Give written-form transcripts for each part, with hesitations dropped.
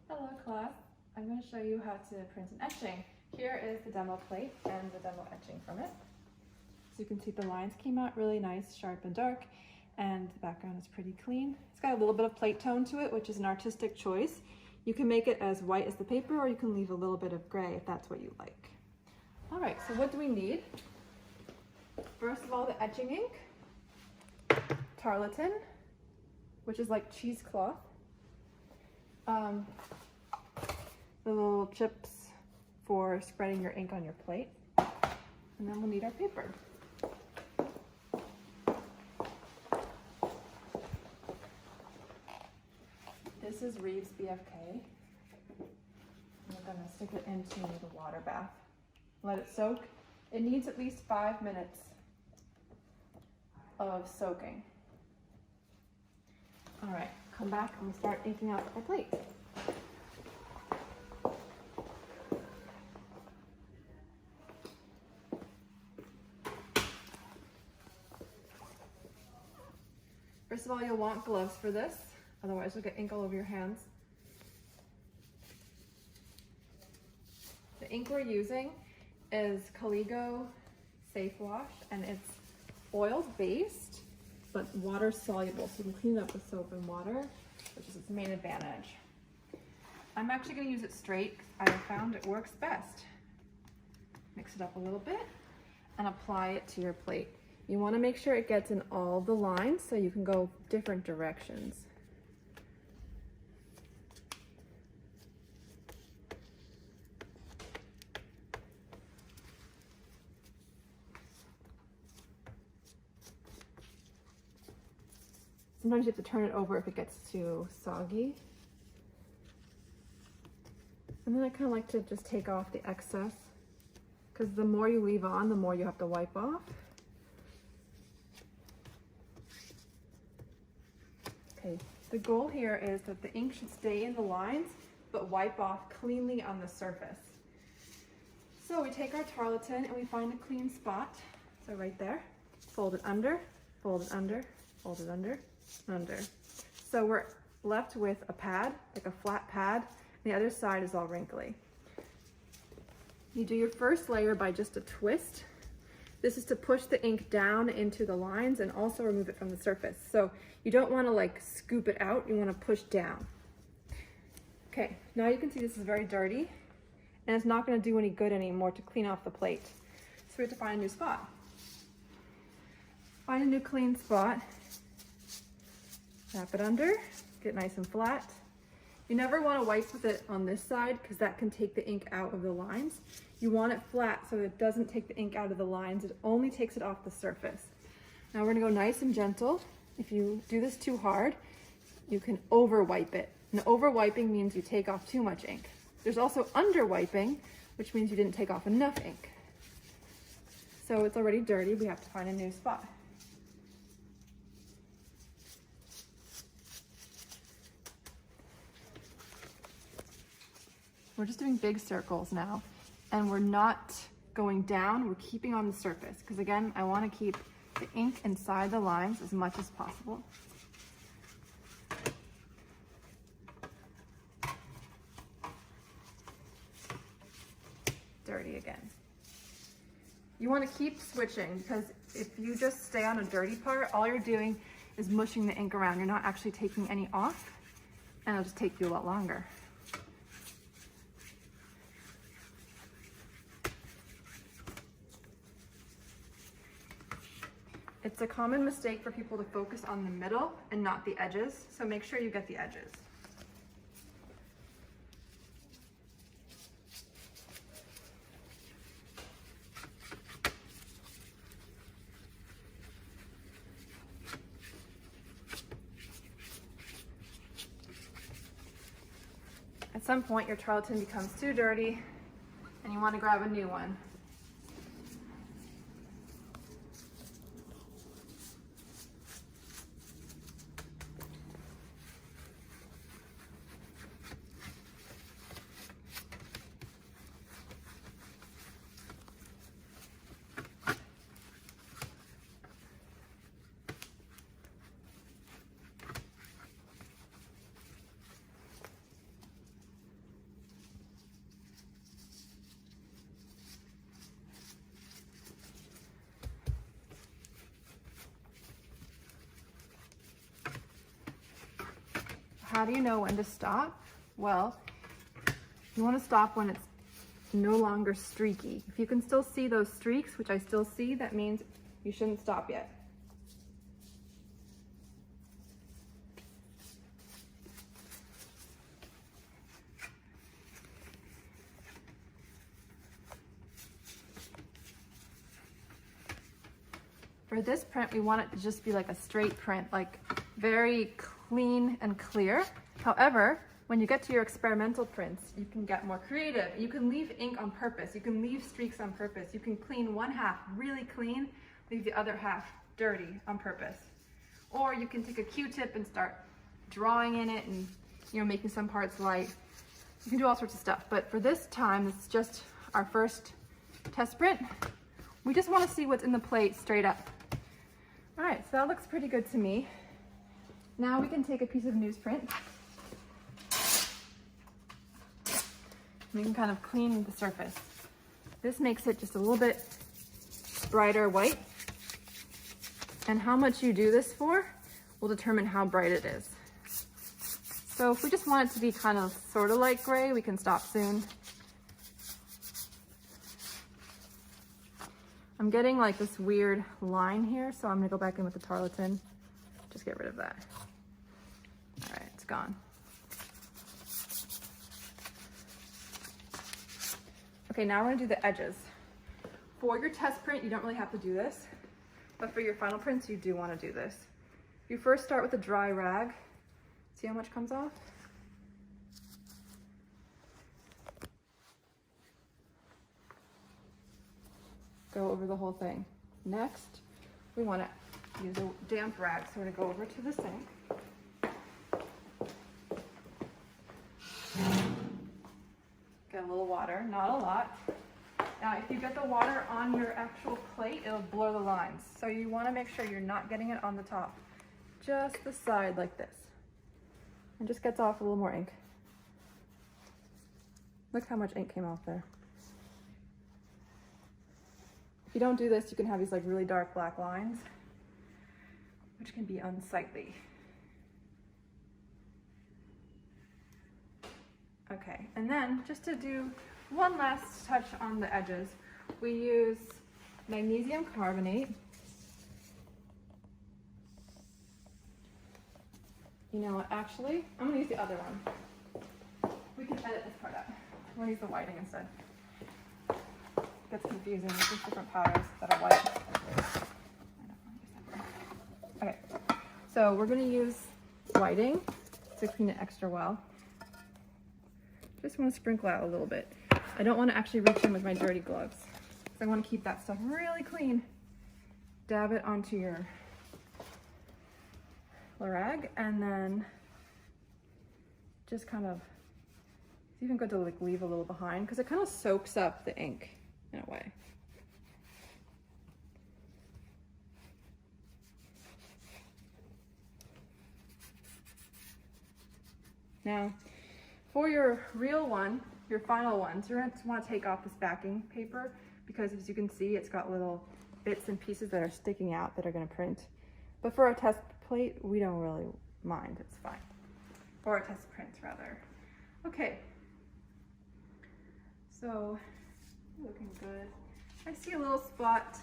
Hello class, I'm going to show you how to print an etching. Here is the demo plate and the demo etching from it. So you can see the lines came out really nice, sharp and dark, and the background is pretty clean. It's got a little bit of plate tone to it, which is an artistic choice. You can make it as white as the paper, or you can leave a little bit of gray if that's what you like. All right, so what do we need? First of all, the etching ink, tarlatan, which is like cheesecloth, the little chips for spreading your ink on your plate, and then we'll need our paper. This is Reeves BFK. We're going to stick it into the water bath. Let it soak. It needs at least 5 minutes of soaking. All right, come back and we'll start inking out our plate. First of all, you'll want gloves for this, otherwise you'll get ink all over your hands. The ink we're using is Caligo Safe Wash, and it's oil-based, but water-soluble, so you can clean it up with soap and water, which is its main advantage. I'm actually going to use it straight. I have found it works best. Mix it up a little bit and apply it to your plate. You want to make sure it gets in all the lines so you can go different directions. Sometimes you have to turn it over if it gets too soggy. And then I kind of like to just take off the excess, because the more you leave on, the more you have to wipe off. Okay, the goal here is that the ink should stay in the lines, but wipe off cleanly on the surface. So we take our tarlatan and we find a clean spot. So right there, fold it under, fold it under, fold it under, under. So we're left with a pad, like a flat pad, and the other side is all wrinkly. You do your first layer by just a twist. This is to push the ink down into the lines and also remove it from the surface. So you don't want to like scoop it out, you want to push down. Okay, now you can see this is very dirty and it's not going to do any good anymore to clean off the plate. So we have to find a new spot. Find a new clean spot. Tap it under, get nice and flat. You never want to wipe with it on this side because that can take the ink out of the lines. You want it flat so it doesn't take the ink out of the lines. It only takes it off the surface. Now we're going to go nice and gentle. If you do this too hard, you can over wipe it. And over wiping means you take off too much ink. There's also under wiping, which means you didn't take off enough ink. So it's already dirty. We have to find a new spot. We're just doing big circles now, and we're not going down, we're keeping on the surface, because again, I want to keep the ink inside the lines as much as possible. Dirty again. You want to keep switching, because if you just stay on a dirty part, all you're doing is mushing the ink around. You're not actually taking any off, and it'll just take you a lot longer. It's a common mistake for people to focus on the middle and not the edges, so make sure you get the edges. At some point, your tarlatan becomes too dirty and you want to grab a new one. how do you know when to stop? Well, you want to stop when it's no longer streaky. If you can still see those streaks, which I still see, that means you shouldn't stop yet. For this print, we want it to just be like a straight print, like very clean and clear. However, when you get to your experimental prints, you can get more creative. You can leave ink on purpose. You can leave streaks on purpose. You can clean one half really clean, leave the other half dirty on purpose. Or you can take a Q-tip and start drawing in it and, you know, making some parts light. You can do all sorts of stuff. But for this time, it's just our first test print. We just want to see what's in the plate straight up. All right, so that looks pretty good to me. Now we can take a piece of newsprint. We can kind of clean the surface. This makes it just a little bit brighter white. And how much you do this for will determine how bright it is. So if we just want it to be kind of sort of light gray, we can stop soon. I'm getting like this weird line here, so I'm gonna go back in with the tarlatan. Just get rid of that. All right, it's gone. Okay, now we're gonna do the edges. For your test print, you don't really have to do this, but for your final prints, you do wanna do this. You first start with a dry rag. See how much comes off? Go over the whole thing. Next, we want to use a damp rag. So we're going to go over to the sink. Get a little water, not a lot. Now, if you get the water on your actual plate, it'll blur the lines. So you want to make sure you're not getting it on the top. Just the side like this. And just gets off a little more ink. Look how much ink came off there. If you don't do this, you can have these like really dark black lines, which can be unsightly. Okay, and then just to do one last touch on the edges, we use magnesium carbonate. You know what, actually, I'm gonna use the other one. We can edit this part out. I'm gonna use the whiting instead. Gets confusing with these different powders that are white. Okay, so we're gonna use whiting to clean it extra well. Just want to sprinkle out a little bit. I don't want to actually reach in with my dirty gloves. I want to keep that stuff really clean. Dab it onto your rag and then just kind of, it's even good to like leave a little behind because it kind of soaks up the ink in a way. Now, for your real one, your final ones, you're going to want to take off this backing paper because as you can see, it's got little bits and pieces that are sticking out that are going to print. But for our test plate, we don't really mind, it's fine. Or a test print rather. Okay, so looking good. I see a little spot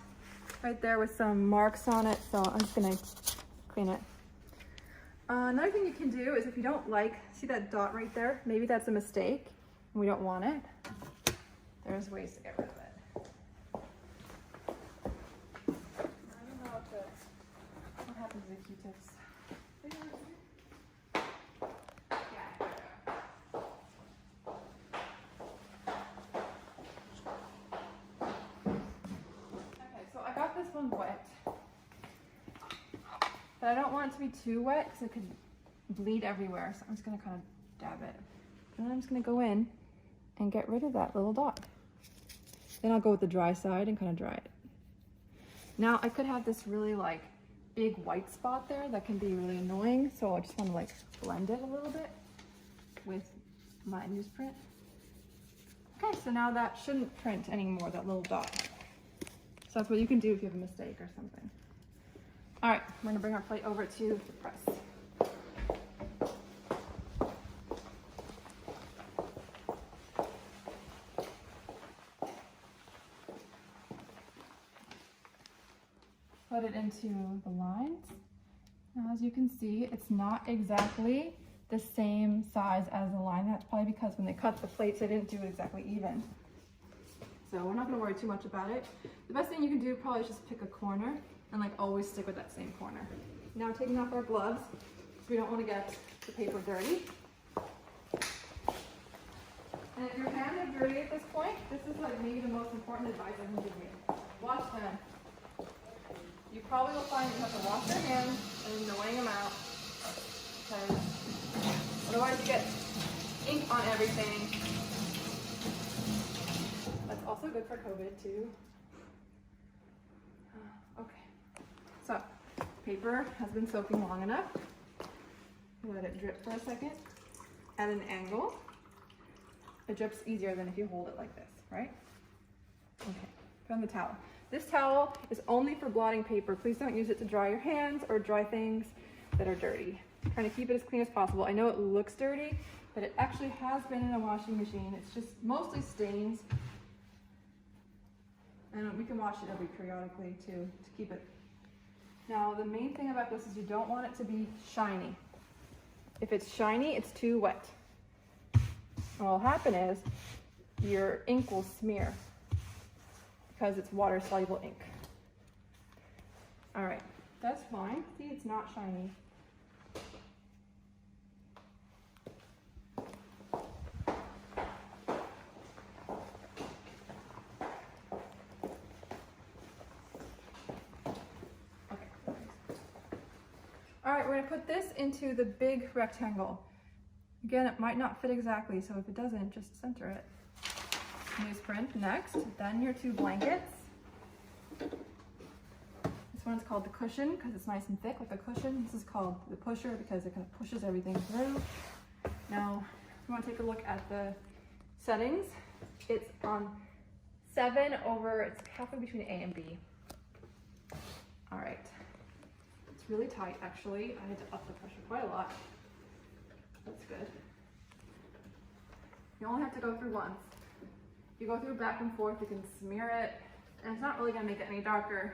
right there with some marks on it, so I'm just gonna clean it. Another thing you can do is if you don't like, see that dot right there? Maybe that's a mistake and we don't want it. There's ways to get rid of it. I don't know what happens to the Q-tips. One wet, but I don't want it to be too wet because it could bleed everywhere, so I'm just going to kind of dab it and then I'm just going to go in and get rid of that little dot. Then I'll go with the dry side and kind of dry it. Now I could have this really like big white spot there that can be really annoying, so I just want to like blend it a little bit with my newsprint. Okay, so now that shouldn't print anymore, that little dot. So that's what you can do if you have a mistake or something. All right, we're gonna bring our plate over to the press. put it into the lines. Now, as you can see, it's not exactly the same size as the line. That's probably because when they cut the plates, they didn't do it exactly even. So we're not gonna worry too much about it. The best thing you can do probably is just pick a corner and like always stick with that same corner. Now taking off our gloves, because we don't want to get the paper dirty. And if your hands are dirty at this point, this is like maybe the most important advice I can give you. Wash them. You probably will find you have to wash your hands and weighing them out, because otherwise you get ink on everything. That's also good for COVID too. Okay, so paper has been soaking long enough. Let it drip for a second at an angle. It drips easier than if you hold it like this, right? Okay, put on the towel. This towel is only for blotting paper. Please don't use it to dry your hands or dry things that are dirty. Trying to keep it as clean as possible. I know it looks dirty, but it actually has been in a washing machine. It's just mostly stains. And we can wash it every periodically too, to keep it. Now, the main thing about this is you don't want it to be shiny. If it's shiny, it's too wet. What will happen is your ink will smear because it's water-soluble ink. All right, that's fine. See, it's not shiny. All right, we're gonna put this into the big rectangle. Again, it might not fit exactly, so if it doesn't, just center it. Newsprint next, then your two blankets. This one's called the cushion because it's nice and thick like a cushion. This is called the pusher because it kind of pushes everything through. Now, you want to take a look at the settings. It's on 7 over, it's halfway between A and B. All right. It's really tight, actually. I had to up the pressure quite a lot. That's good. You only have to go through once. If you go through back and forth, you can smear it, and it's not really gonna make it any darker.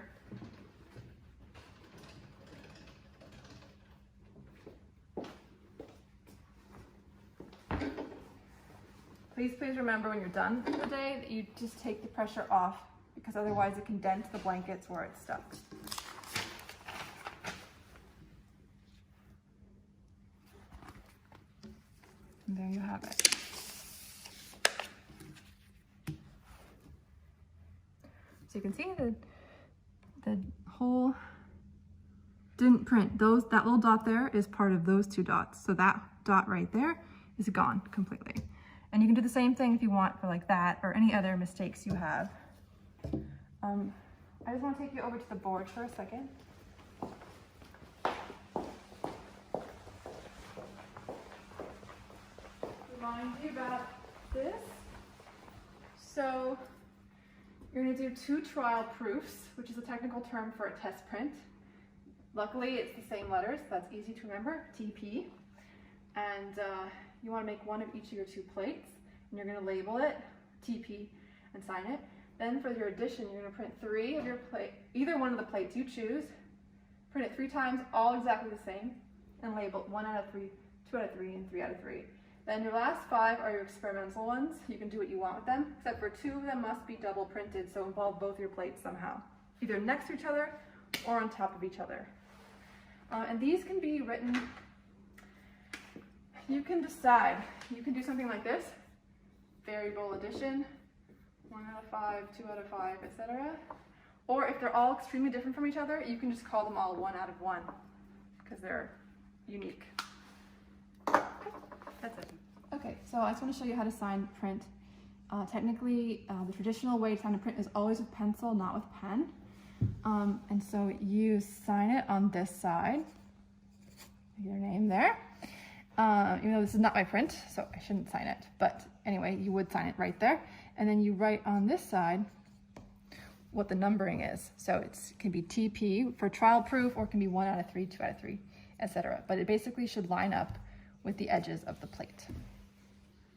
Please remember when you're done for the day that you just take the pressure off, because otherwise it can dent the blankets where it's stuck. And there you have it. So you can see the whole didn't print. That little dot there is part of those two dots. So that dot right there is gone completely. And you can do the same thing if you want for like that or any other mistakes you have. I just want to take you over to the board for a second. Remind you about this. So you're going to do 2 trial proofs, which is a technical term for a test print. Luckily, it's the same letters, so that's easy to remember, TP. And you want to make one of each of your 2 plates, and you're going to label it TP and sign it. Then for your addition, you're going to print 3 of your plate, either one of the plates you choose, print it 3 times, all exactly the same, and label 1 out of 3, 2 out of 3, and 3 out of 3. Then your last 5 are your experimental ones. You can do what you want with them, except for 2 of them must be double printed, so involve both your plates somehow, either next to each other or on top of each other. And these can be written, you can decide. You can do something like this, variable addition, 1 out of 5, 2 out of 5, etc. Or if they're all extremely different from each other, you can just call them all 1 out of 1, because they're unique. That's it. Okay, so I just want to show you how to sign print. Technically, the traditional way to sign a print is always with pencil, not with pen. And so you sign it on this side, your name there. Even though this is not my print, so I shouldn't sign it. But anyway, you would sign it right there. And then you write on this side what the numbering is. So it can be TP for trial proof, or it can be 1 out of 3, 2 out of 3, etc. But it basically should line up with the edges of the plate.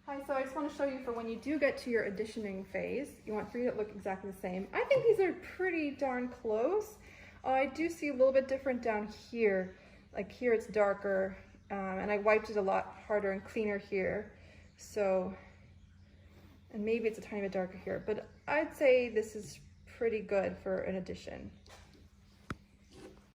Hi, so I just want to show you for when you do get to your additioning phase, you want 3 that look exactly the same. I think these are pretty darn close. I do see a little bit different down here. Like here it's darker, and I wiped it a lot harder and cleaner here. So, and maybe it's a tiny bit darker here, but I'd say this is pretty good for an addition.